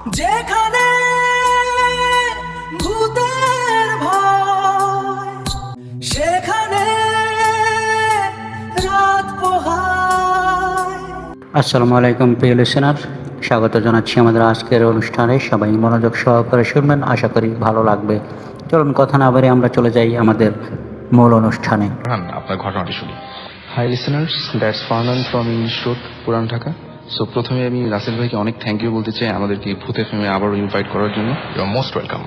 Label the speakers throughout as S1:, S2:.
S1: যেখানে ভূতের ভয় সেখানে রাত পোহায়।
S2: আসসালামু আলাইকুম প্রিয় লিসেনার, স্বাগত জানাচ্ছি আমাদের আজকের অনুষ্ঠানে। সবাই মনোযোগ সহকারে শুনবেন, আশা করি ভালো লাগবে। চলুন কথা না বাড়িয়ে আমরা চলে যাই আমাদের মূল অনুষ্ঠানে।
S3: আপনার ঘটনাটি শুনি। Hi listeners, that's Farhan from English Road, Puran Dhaka. So প্রথমে আমি রাসেল ভাইকে অনেক থ্যাংক ইউ বলতে চাই আমাদেরকে ভূতের ফিল্মে আবারও ইনভাইট করার জন্য।
S4: You are most welcome.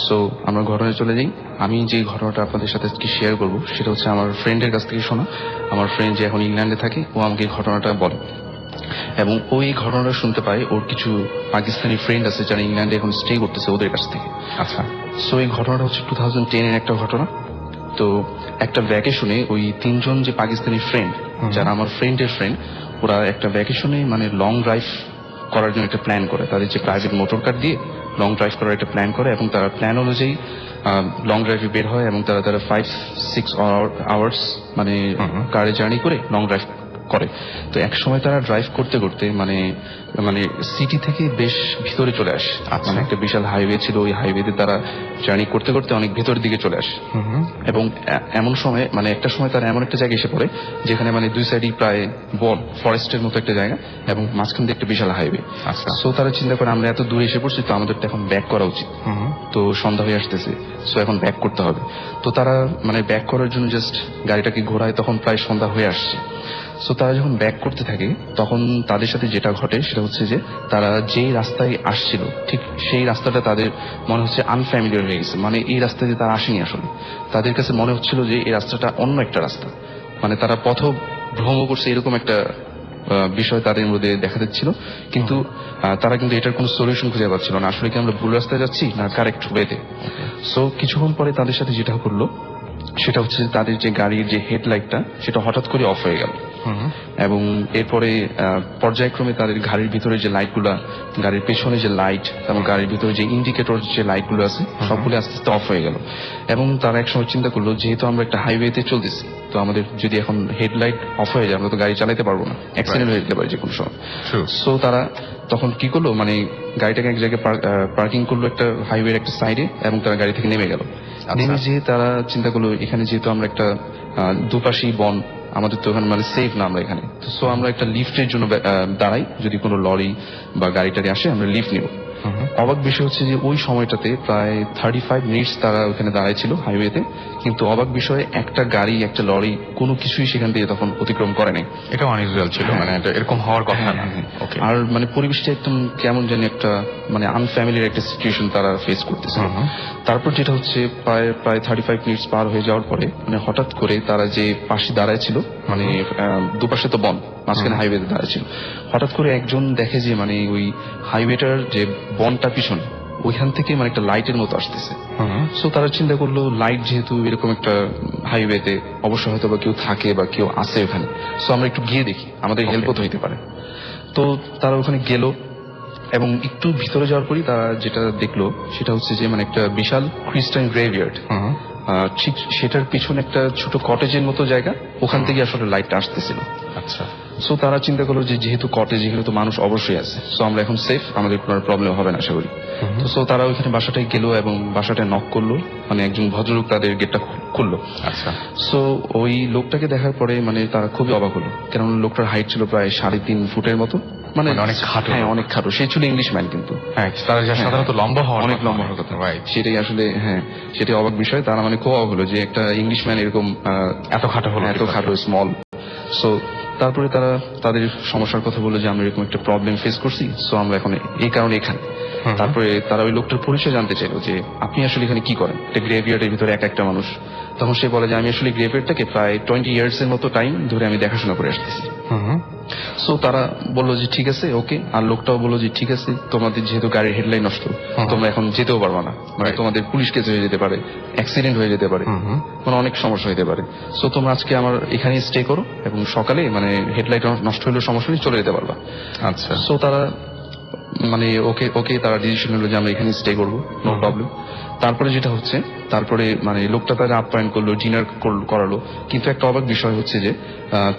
S3: So আমরা ঘটনায় চলে যাই। আমি যে ঘটনাটা আপনাদের সাথে আজকে শেয়ার করবো সেটা হচ্ছে আমার ফ্রেন্ডের কাছ থেকে শোনা। আমার ফ্রেন্ড যে এখন ইংল্যান্ডে থাকে, ও আমাকে এই ঘটনাটা বলে এবং ও এই ঘটনাটা শুনতে পায় ওর কিছু পাকিস্তানি ফ্রেন্ড আছে যারা ইংল্যান্ডে এখন স্টে করতেছে ওদের কাছ থেকে।
S4: আচ্ছা,
S3: সো এই ঘটনাটা হচ্ছে 2010-এর একটা ঘটনা। তো একটা ভ্যাকেশনে ওই তিনজন যে পাকিস্তানি ফ্রেন্ড, যারা আমার ফ্রেন্ডের ফ্রেন্ড, ওরা একটা ভ্যাকেশনে মানে লং ড্রাইভ করার জন্য একটা প্ল্যান করে। তাদের যে প্রাইভেট মোটর কার দিয়ে লং ড্রাইভ করার একটা প্ল্যান করে এবং তারা প্ল্যান অনুযায়ী লং ড্রাইভে বের হয় এবং তারা 5-6 আওয়ার্স মানে কারে জার্নি করে লং ড্রাইভ করে। তো এক সময় তারা ড্রাইভ করতে করতে মানে মানে সিটি থেকে বেশ ভিতরে চলে আসে। মানে একটা বিশাল হাইওয়ে ছিল, ওই হাইওয়েতে তারা জার্নি করতে করতে অনেক ভেতরের দিকে চলে আসে এবং এমন সময় মানে একটা সময় তারা এমন একটা জায়গায় এসে পড়ে যেখানে মানে দুই সাইডই প্রায় বন ফরেস্টের মতো একটা জায়গা এবং মাঝখান দিয়ে একটা বিশাল হাইওয়ে।
S4: আচ্ছা।
S3: সো তারা চিন্তা করে আমরা এত দূরে এসে পড়ছি, তো আমাদের তো এখন ব্যাক করা উচিত। তো সন্ধ্যা হয়ে আসতেছে, সো এখন ব্যাক করতে হবে। তো তারা মানে ব্যাক করার জন্য জাস্ট গাড়িটাকে ঘোরায়, তখন প্রায় সন্ধ্যা হয়ে আসছে। সো তারা যখন ব্যাক করতে থাকে তখন তাদের সাথে যেটা ঘটে সেটা হচ্ছে যে তারা যেই রাস্তায় আসছিল ঠিক সেই রাস্তাটা তাদের মনে হচ্ছে আনফ্যামিলিয়ার হয়ে গেছে। মানে এই রাস্তা দিয়ে তারা আসেনি আসলে, তাদের কাছে মনে হচ্ছিল যে এই রাস্তাটা অন্য একটা রাস্তা, মানে তারা পথ ভ্রম করছে এরকম একটা বিষয় তাদের মধ্যে দেখা যাচ্ছিল। কিন্তু তারা কিন্তু এটার কোনো সলিউশন খুঁজে পাচ্ছিল না, আসলে কি আমরা ভুল রাস্তায় যাচ্ছি না কারেক্ট ওয়েতে। সো কিছুক্ষণ পরে তাদের সাথে যেটা করলো সেটা হচ্ছে তাদের যে গাড়ির যে হেডলাইটটা সেটা হঠাৎ করে অফ হয়ে গেল এবং এরপরে পর্যায়ক্রমে তাদের গাড়ির ভিতরে যে লাইটগুলা, গাড়ির পেছনে যে লাইট এবং গাড়ির ভিতরে যে ইন্ডিকেটর যে লাইটগুলো আছে সবগুলো আস্তে আস্তে অফ হয়ে গেল। এবং তারা একসময় চিন্তা করলো যেহেতু আমরা একটা হাইওয়েতে চলতেছি, তো আমাদের যদি এখন হেডলাইট অফ হয়ে যায় আমরা তো গাড়ি চালাতে পারবো না, অ্যাক্সিডেন্ট হয়ে যেতে পারে যে কোনো সময়। সো তারা তখন কি করলো, মানে গাড়িটাকে এক জায়গায় পার্কিং করলো একটা হাইওয়ের একটা সাইডে এবং তারা গাড়ি থেকে নেমে গেল। নেমে যেয়ে তারা চিন্তা করলো এখানে যেহেতু আমরা একটা দুপাশি বন, আমাদের তো ওখানে মানে সেফ না আমরা এখানে, সো আমরা একটা লিফটের জন্য দাঁড়াই, যদি কোনো লরি বা গাড়ি টাড়ি আসে আমরা লিফট নিব। অবাক বিষয় হচ্ছে যে ওই সময়টাতে প্রায় 35 মিনিটস তারা ওখানে দাঁড়াইছিল হাইওয়েতে, কিন্তু অবাক বিষয়ে একটা গাড়ি একটা লরি কোনো কিছুই সেখান থেকে তখন অতিক্রম করে নাই।
S4: এটা অনইউজুয়াল ছিল, মানে এটা এরকম হওয়ার কথা না। ওকে।
S3: আর মানে পরিবেশটা একদম কেমন জানি একটা মানে আনফ্যামিলিয়ার একটা সিচুয়েশন তারা ফেস করতেছে। তারপর যেটা হচ্ছে প্রায় 35 মিনিটস পার হয়ে যাওয়ার পরে মানে হঠাৎ করে তারা যে পাশে দাঁড়ায় ছিল, মানে দুপাশে তো বন, মাঝখানে হাইওয়েতে দাঁড়ায় ছিল, হঠাৎ করে একজন দেখে যে মানে ওই হাইওয়েটার যে বনটা পিছনে ওইখান থেকে মানে একটা লাইটের মতো আসতেছে। সো তারা চিন্তা করলো লাইট যেহেতু এরকম একটা হাইওয়েতে অবশ্যই হয়তো বা কেউ থাকে বা কেউ আছে ওখানে, সো আমরা একটু গিয়ে দেখি, আমাদের হেল্পও তো হইতে পারে। তো তারা ওখানে গেল এবং একটু ভিতরে যাওয়ার পরই তারা যেটা দেখলো সেটা হচ্ছে যে মানে একটা বিশাল খ্রিস্টান গ্রেভইয়ার্ড, ঠিক সেটার পিছনে একটা ছোট কটেজের মতো জায়গা, ওখান থেকে আসলে লাইটটা আসতেছিল।
S4: আচ্ছা।
S3: সো তারা চিন্তা করলো যে যেহেতু কটেজ এখানে তো মানুষ অবশ্যই আছে, সো আমরা এখন সেফ, আমাদের কোনো প্রবলেম হবে না আশা করি। তো সো তারা ওইখানে বাসাটায় গেল এবং বাসাটায় নক করলো, মানে একজন ভদ্রলোক তাদের গেটটা খুললো।
S4: আচ্ছা।
S3: সো ওই লোকটাকে দেখার পরে মানে তারা খুবই অবাক হলো, কারণ লোকটার হাইট ছিল প্রায় 3.5 ফুটের মতো, মানে
S4: অনেক খাটো।
S3: হ্যাঁ অনেক খাটো। সে ছিল ইংলিশ ম্যান, কিন্তু
S4: হ্যাঁ, তারা যা সাধারণত লম্বা হওয়ার
S3: অনেক
S4: কথা,
S3: লম্বা হওয়ার কথা।
S4: রাইট।
S3: সেটাই আসলে হ্যাঁ সেটাই অবাক বিষয়। তারা মানে খুব অবাক হলো যে একটা ইংলিশ ম্যান এরকম
S4: এত খাটো হলো,
S3: এত খাটো স্মল। সো তারপরে তারা তাদের সমস্যার কথা বললো যে আমরা এরকম একটা প্রবলেম ফেস করছি, সো আমরা এখন এই কারণে এখানে। তারপরে তারা ওই লোকটার পরিচয় জানতে চাইলো যে আপনি আসলে এখানে কি করেন, একটা গ্রেভিয়ার্ডের ভিতরে একটা মানুষ। তখন সে বলে যে আমি আসলে গ্রেভিয়ার্ডটাকে প্রায় 20 ইয়ার্স এর মতো টাইম ধরে আমি দেখাশোনা করে আসতেছি। সো তারা বললো যে ঠিক আছে ওকে, আর লোকটাও বললো যে ঠিক আছে তোমাদের যেহেতু গাড়ির হেডলাইট নষ্ট, তোমরা এখন যেতেও পারবা না, মানে তোমাদের পুলিশ কেস হয়ে যেতে পারে, অ্যাক্সিডেন্ট হয়ে যেতে পারে, মানে অনেক সমস্যা হতে পারে। সো তোমরা আজকে আমার এখানে স্টে করো এবং সকালে মানে হেডলাইট নষ্ট হলেও সমস্যা নেই, চলে যেতে পারবা।
S4: আচ্ছা।
S3: সো তারা মানে ওকে ওকে তারা ডিসিশন নিল যে আমরা এখানে স্টে করবো, নো প্রবলেম। তারপরে যেটা হচ্ছে, তারপরে মানে লোকটা তারা আপ্যায়ন করলো, ডিনার করালো। কিন্তু একটা অবাক বিষয় হচ্ছে যে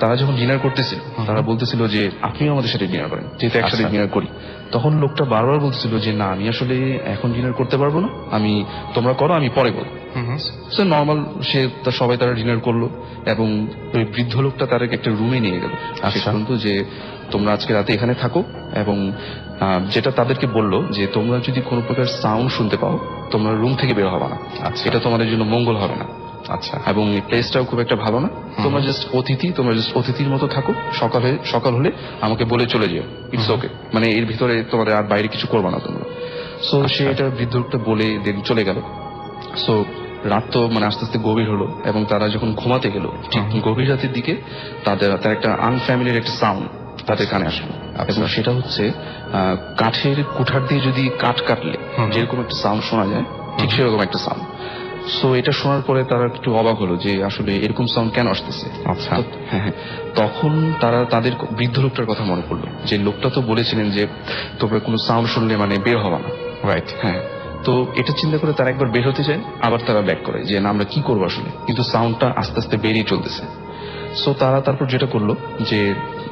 S3: তারা যখন ডিনার করতেছিল তারা বলতেছিল যে আপনিও আমাদের সাথে ডিনার করেন, যেহেতু একসাথে
S4: আচ্ছা।
S3: ডিনার করি। তখন লোকটা বারবার বলতেছিল যে না, আমি আসলে এখন ডিনার করতে পারবো না, আমি তোমরা করো, আমি পরে করবো। সে নর্মাল, সে সবাই তারা ডিনার করলো এবং ওই বৃদ্ধ লোকটা তার একটা রুমে নিয়ে গেল।
S4: আচ্ছা।
S3: কিন্তু যে তোমরা আজকে রাতে এখানে থাকো, এবং যেটা তাদেরকে বললো যে তোমরা যদি কোনো প্রকার সাউন্ড শুনতে পাও তোমরা রুম থেকে বের হবে না,
S4: আচ্ছা।
S3: এটা তোমাদের জন্য মঙ্গল হবে না।
S4: আচ্ছা।
S3: এবং এই প্লেসটাও খুব একটা ভালো না, তোমরা জাস্ট অতিথি, তোমরা জাস্ট অতিথির মতো থাকো, সকাল হলে আমাকে বলে চলে যেও, ইটস ওকে, মানে এর ভিতরে তোমাদের আর বাইরে কিছু করবে না তোমরা। সো সে এটা বৃদ্ধ লোকটা বলে দেন চলে গেল। সো রাত তো মানে আস্তে আস্তে গভীর হলো এবং তারা যখন ঘুমাতে গেল ঠিক গভীর রাতের দিকে তার একটা আনফ্যামিলির একটা সাউন্ড তাদের কানে আসলো। এবং সেটা হচ্ছে কাঠের কুঠার দিয়ে যদি কাঠ কাটলে যেরকম একটা সাউন্ড শোনা যায়, ঠিক সেরকম একটা সাউন্ড। সো এটা শোনার পরে তারা একটু অবাক হলো যে আসলে এরকম সাউন্ড কেন আসতেছে।
S4: আচ্ছা।
S3: হ্যাঁ, তখন তারা তাদের বৃদ্ধ লোকটার কথা মনে পড়লো, যে লোকটা তো বলেছিলেন যে তোমরা কোনো সাউন্ড শুনলে মানে বের হবা না,
S4: রাইট।
S3: হ্যাঁ। তো এটা চিন্তা করে তারা একবার বের হতে যায়, আবার তারা ব্যাক করে যে না আমরা কি করবো আসলে, কিন্তু সাউন্ডটা আস্তে আস্তে বেরিয়ে চলতেছে। সো তারা তারপর যেটা করলো যে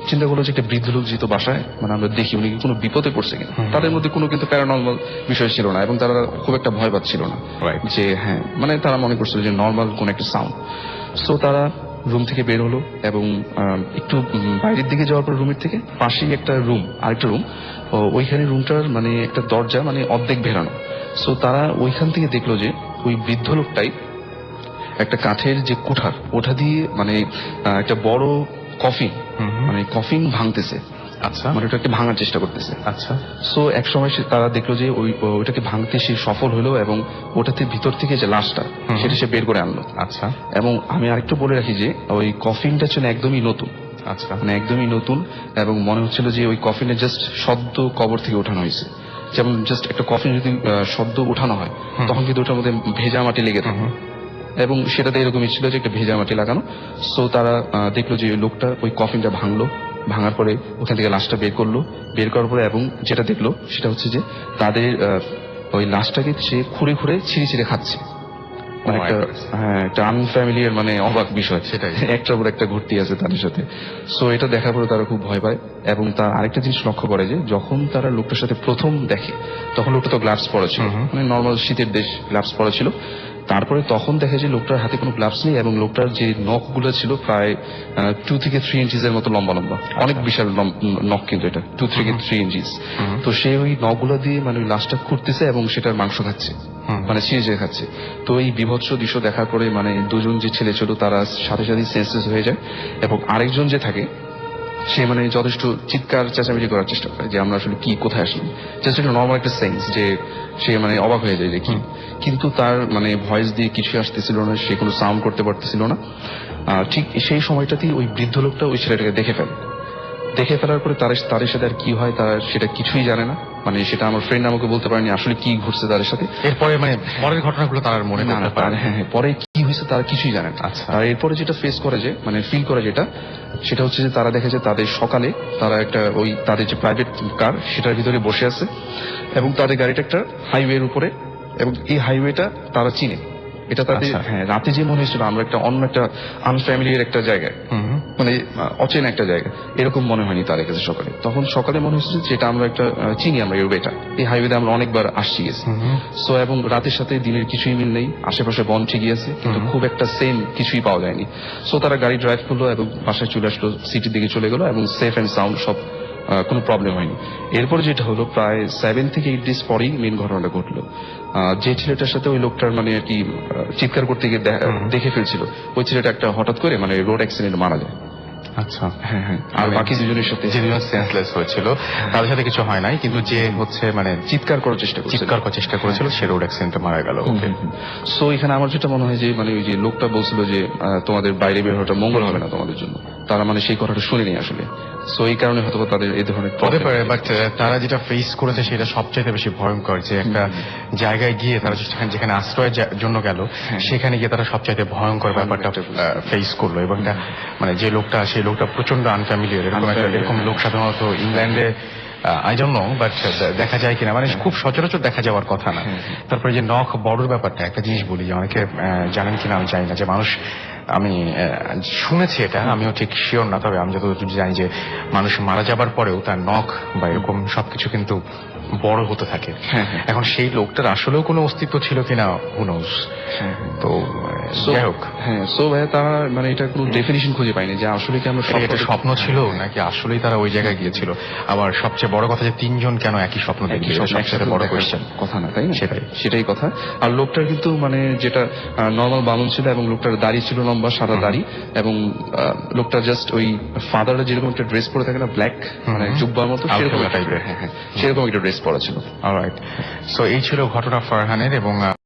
S3: চিন্তা করলো যে একটা বৃদ্ধ লোক যেহেতু বাসায়, মানে আমরা দেখি উনি কি কোনো বিপদে পড়ছে কিনা। তাদের মধ্যে কোনো কিন্তু প্যারানর্মাল বিষয় ছিল না এবং তারা খুব একটা ভয় পাচ্ছিল না,
S4: Right.
S3: যে হ্যাঁ মানে তারা মনে করছিল যে নর্মাল কোন একটা সাউন্ড। সো তারা রুম থেকে বের হলো এবং একটু বাইরের দিকে যাওয়ার পর রুমের থেকে পাশেই একটা রুম, আরেকটা রুম, ওইখানে রুমটার মানে একটা দরজা মানে অর্ধেক ভেরানো। সো তারা ওইখান থেকে দেখলো যে ওই বৃদ্ধ লোকটাই একটা কাঠের যে কুঠার ওটা দিয়ে মানে একটা বড় কফিন, মানে কফিন ভাঙতেছে।
S4: আচ্ছা।
S3: মানে ওটাকে ভাঙার চেষ্টা করতেছে।
S4: আচ্ছা।
S3: সো এক সময় তারা দেখলো যে ওইটাকে ভাঙতে সে সফল হলো এবং ওটাতে ভিতর থেকে যে লাশটা সেটা সে বের করে আনলো।
S4: আচ্ছা।
S3: এবং আমি আরেকটু বলে রাখি যে ওই কফিনটা ছিল একদমই নতুন,
S4: আচ্ছা।
S3: মানে একদমই নতুন, এবং মনে হচ্ছিল যে ওই কফিনে জাস্ট সদ্য কবর থেকে ওঠানো হয়েছে। যেমন জাস্ট একটা কফিন যদি সদ্য ওঠানো হয় তখন কিন্তু ওটার মধ্যে ভেজা মাটি লেগে থাকে, এবং সেটাতে এরকমই ছিল যে একটা ভেজা মাটি লাগানো। সো তারা দেখলো যে ওই লোকটা ওই কফিনটা ভাঙলো, ভাঙার পরে ওখান থেকে লাশটা বের করলো, বের করার পরে এবং যেটা দেখলো সেটা হচ্ছে যে তাদের ওই লাশটাকে সে খুঁড়ে খুঁড়ে ছিঁড়ে খাচ্ছে। মানে
S4: Oh my
S3: একটা
S4: goodness.
S3: হ্যাঁ একটা আনফ্যামিলিয়ার মানে অবাক বিষয়,
S4: সেটাই।
S3: একটার পর একটা ঘটতে আছে তাদের সাথে। সো এটা দেখার পরে তারা খুব ভয় পায় এবং তার আরেকটা জিনিস লক্ষ্য করে যে যখন তারা লোকটার সাথে প্রথম দেখে তখন লোকটা তো গ্লাভস পরা ছিল, মানে নর্মাল শীতের দেশ, গ্লাভস পরা ছিল। তারপরে তখন দেখে যে লোকটার হাতে কোনো গ্লাভস নেই এবং লোকটার যে নখগুলো ছিল প্রায় 2 থেকে 3 ইঞ্চিসের মতো লম্বা লম্বা, অনেক বিশাল নখ কিন্তু এটা 2 থেকে 3 ইঞ্চিস। তো সে ওই নখগুলো দিয়ে মানে ওই লাশটা খুঁড়তেছে এবং সেটার মাংস খাচ্ছে, মানে ছিঁড়ে খাচ্ছে। তো এই বিভৎস দৃশ্য দেখার পরে মানে দুজন যে ছেলে ছিল তারা সাথে সাথে সেন্সলেস হয়ে যায় এবং আরেকজন যে থাকে সে মানে যথেষ্ট চিৎকার চেঁচামেচি করার চেষ্টা করে যে আমরা আসলে কি কোথায় আসলাম, জাস্ট একটা নর্মাল একটা সেন্স যে সে মানে অবাক হয়ে যায় যে কি, কিন্তু তার মানে ভয়েস দিয়ে কিছু আসতেছিল না, সে কোনো সাউন্ড করতে পারতেছিল না। ঠিক সেই সময়টাতেই ওই বৃদ্ধ লোকটা ওই ছেলেটাকে দেখে ফেলার পরে তাদের সাথে আর কি হয় তারা সেটা কিছুই জানে না, মানে সেটা আমার ফ্রেন্ড আমাকে বলতে পারেনি আসলে কি ঘটছে তাদের সাথে।
S4: এরপরে মানে পরের ঘটনাগুলো তার মনে
S3: না,
S4: করতে পারে।
S3: হ্যাঁ, পরে কি হয়েছে তারা কিছুই জানে না।
S4: আচ্ছা।
S3: আর এরপরে যেটা ফেস করে যে মানে ফিল করে যেটা, সেটা হচ্ছে যে তারা দেখে যে তাদের সকালে তারা একটা ওই তাদের যে প্রাইভেট কার সেটার ভিতরে বসে আছে এবং তাদের গাড়িটা একটা হাইওয়ের উপরে, এবং এই হাইওয়েটা তারা চিনে। এটা তাদের
S4: আচ্ছা।
S3: হ্যাঁ রাতে যে মনে হয়েছিল আমরা একটা অন্য একটা আনফ্যামিলিয়ার একটা জায়গায়, মানে অচেনা একটা জায়গা, এরকম মনে হয়নি তাদের কাছে সকালে। তখন সকালে মনে হচ্ছে যেটা আমরা একটা চিনি, আমরা এই ওয়েটা এই হাইওয়েতে আমরা অনেকবার আসছি গেছি। সো এবং রাতের সাথে দিনের কিছুই মিল নেই, আশেপাশে বন ঠিকই আছে কিন্তু খুব একটা সেম কিছুই পাওয়া যায়নি। সো তারা গাড়ি ড্রাইভ করলো এবং বাসায় চলে আসলো, সিটির দিকে চলে গেলো এবং সেফ অ্যান্ড সাউন্ড সব কোনো প্রবলেম হয়নি। এরপর যেটা হলো প্রায় 7 থেকে 8 ডেজ পরেই মেন ঘটনাটা ঘটলো। যে ছেলেটার সাথে ওই লোকটার মানে আর কি চিৎকার করতে গিয়ে দেখে ফেলছিল, ওই ছেলেটা একটা হঠাৎ করে মানে রোড অ্যাক্সিডেন্ট মারা যায়।
S4: আচ্ছা।
S3: হ্যাঁ আর বাকি দুজনের সাথে
S4: যে দুজন সেন্সলেস হয়েছিল তাদের সাথে কিছু হয় নাই, কিন্তু যে হচ্ছে মানে
S3: চিৎকার করার চেষ্টা করছিল,
S4: চিৎকার করার চেষ্টা করেছিল সে রোড অ্যাক্সিডেন্টে মারা গেল।
S3: সো এখানে আমার যেটা মনে হয় যে মানে ওই যে লোকটা বলছিল যে তোমাদের বাইরে বের হওয়াটা মঙ্গল হবে না তোমাদের জন্য, তারা মানে সেই কথাটা শুনেনি আসলে। সো এই কারণে হয়তো তাদের এই ধরনের
S4: হতে
S3: problem
S4: পারে,
S3: হয়েছে।
S4: বাট তারা যেটা ফেস করেছে সেটা সবচেয়ে বেশি ভয়ঙ্কর, যে একটা জায়গায় গিয়ে তারা যেখানে আশ্রয়ের জন্য গেল সেখানে গিয়ে তারা সবচাইতে ভয়ঙ্কর ব্যাপারটা ফেস করলো, এবং এটা মানে যে লোকটা সেই লোকটা প্রচন্ড আনফ্যামিলিয়ার। এরকম লোক সাধারণত ইংল্যান্ডে আই ডোন্ট নো, বাট দেখা যায় কিনা, মানে খুব সচরাচর দেখা যাওয়ার কথা না। তারপরে যে নখ বড়র ব্যাপারটা, একটা জিনিস বলি যে অনেকে জানেন কিনা আমি জানি না, যে মানুষ, আমি শুনেছি এটা, আমিও ঠিক শিওর না, তবে আমি যতটুকু জানি যে মানুষ মারা যাবার পরেও তার নখ বা এরকম সবকিছু কিন্তু বড় হতে থাকে। এখন সেই লোকটার আসলেও কোনো অস্তিত্ব ছিল কিনা হু নোজ। তো যাই হোক,
S3: হ্যাঁ, সো ভাইয়া তারা মানে এটা কোনো ডেফিনিশন খুঁজে পায়নি যে আসলে কি আমরা
S4: এটা স্বপ্ন ছিল নাকি আসলেই তারা ওই জায়গায় গিয়েছিল। আবার সবচেয়ে বড় কথা যে তিনজন কেন একই স্বপ্ন দেখি, সবচেয়ে বড় কোয়েশ্চেন।
S3: কথা না, তাই না?
S4: সেটাই
S3: কথা। আর লোকটার কিন্তু মানে যেটা নর্মাল বামুন ছিল, এবং লোকটার দাড়ি ছিল লম্বা সাদা দাড়ি, এবং লোকটা জাস্ট ওই ফাদাররা যেরকম একটা ড্রেস পরে থাকে না, ব্ল্যাক মানে জুব্বার মতো, সেরকম টাইপের, সেরকম একটা ড্রেস পরা ছিল।
S4: অলরাইট, সো এই ছিল ঘটনা ফারহানের। এবং